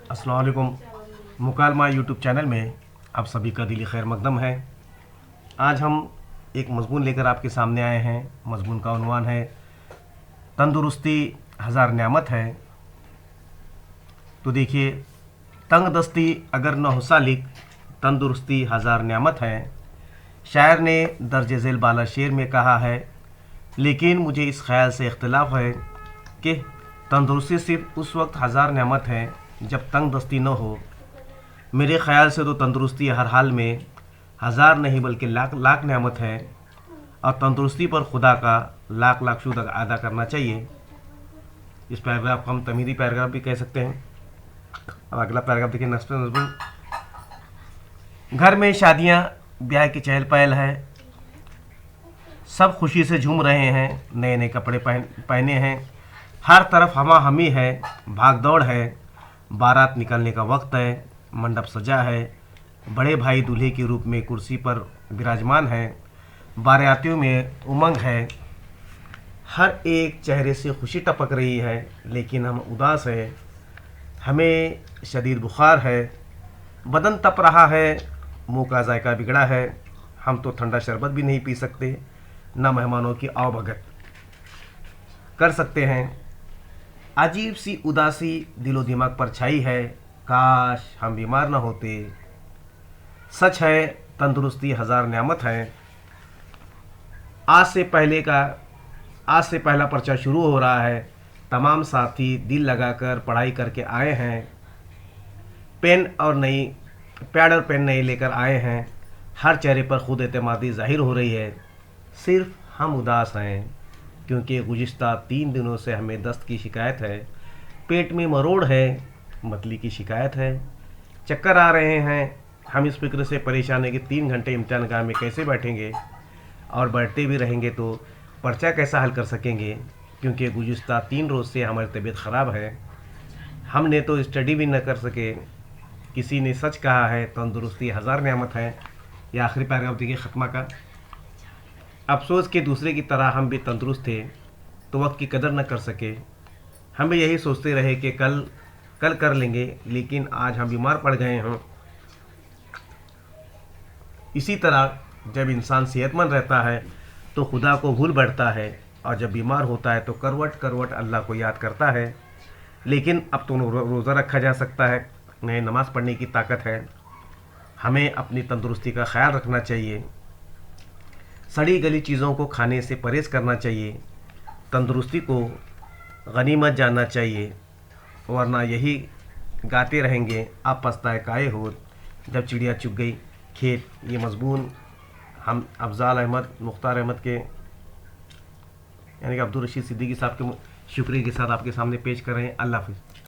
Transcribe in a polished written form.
अस्सलाम वालेकुम। मुकालमा YouTube channel में आप सभी का दिली खैर मकदम है। आज हम एक मज़मून लेकर आपके सामने आए हैं। मज़मून का उन्वान है तंदुरुस्ती हज़ार नेमत है। तो देखिए, तंगदस्ती अगर न हो सालिक, तंदुरुस्ती हज़ार नेमत है। शायर ने दर्ज झेल बाला शेर में कहा है, लेकिन मुझे इस ख्याल से इख्तिलाफ है कि तंदुरुस्ती सिर्फ उस वक्त हज़ार नेमत है जब तंगदस्ती न हो। मेरे ख़्याल से तो तंदुरुस्ती हर हाल में हज़ार नहीं बल्कि लाख लाख नेमत है, और तंदुरुस्ती पर खुदा का लाख लाख शुक्र अदा करना चाहिए। इस पैराग्राफ को हम तमीरी पैराग्राफ भी कह सकते हैं। अब अगला पैराग्राफ देखिए, नस्बन। घर में शादियां ब्याह की चहल पहल है। सब खुशी से झूम रहे हैं, नए नए कपड़े पहने हैं। हर तरफ हमा हमी है, भाग दौड़ है। बारात निकलने का वक्त है, मंडप सजा है। बड़े भाई दूल्हे के रूप में कुर्सी पर विराजमान है। बारातियों में उमंग है। हर एक चेहरे से खुशी टपक रही है, लेकिन हम उदास है। हमें शदीद बुखार है, बदन तप रहा है, मुंह का जायका बिगड़ा है। हम तो ठंडा शरबत भी नहीं पी सकते, न मेहमानों की आवभगत कर सकते हैं। अजीब सी उदासी दिलो दिमाग पर छाई है। काश हम बीमार न होते। सच है, तंदुरुस्ती हज़ार नेमत है। आज से पहला पर्चा शुरू हो रहा है। तमाम साथी दिल लगाकर पढ़ाई करके आए हैं। पैड और पेन नहीं लेकर आए हैं। हर चेहरे पर खुद एतमादी जाहिर हो रही है। सिर्फ हम उदास हैं, क्योंकि गुज़िश्ता 3 दिनों से हमें दस्त की शिकायत है, पेट में मरोड़ है, मतली की शिकायत है, चक्कर आ रहे हैं। हम इस फिक्र से परेशान हैं कि 3 घंटे इम्तिहानगाह में कैसे बैठेंगे, और बैठते भी रहेंगे तो पर्चा कैसा हल कर सकेंगे, क्योंकि गुज़िश्ता 3 रोज़ से हमारी तबीयत ख़राब है। हमने तो स्टडी भी न कर सके। किसी ने सच कहा है, तंदुरुस्ती हज़ार नेमत है। यह आखिरी पैराग्राफ देखिए ख़त्मा का। अफसोस के दूसरे की तरह हम भी तंदुरुस्त थे तो वक्त की कदर न कर सके। हम भी यही सोचते रहे कि कल कर लेंगे, लेकिन आज हम बीमार पड़ गए हैं। इसी तरह जब इंसान सेहतमंद रहता है तो खुदा को भूल बैठता है, और जब बीमार होता है तो करवट करवट अल्लाह को याद करता है। लेकिन अब तो रोज़ा रखा जा सकता है, नए नमाज़ पढ़ने की ताकत है। हमें अपनी तंदुरुस्ती का ख्याल रखना चाहिए। सड़ी गली चीज़ों को खाने से परहेज़ करना चाहिए। तंदुरुस्ती को गनीमत जानना चाहिए, वरना यही गाते रहेंगे, आप पछताए काहे हो जब चिड़िया चुग गई खेत। ये मज़मून हम अफ़ज़ाल अहमद मुख्तार अहमद के यानी कि अब्दुल रशीद सिद्दीकी साहब के शुक्रिया के साथ आपके सामने पेश कर रहे हैं। अल्लाह हाफ़िज़।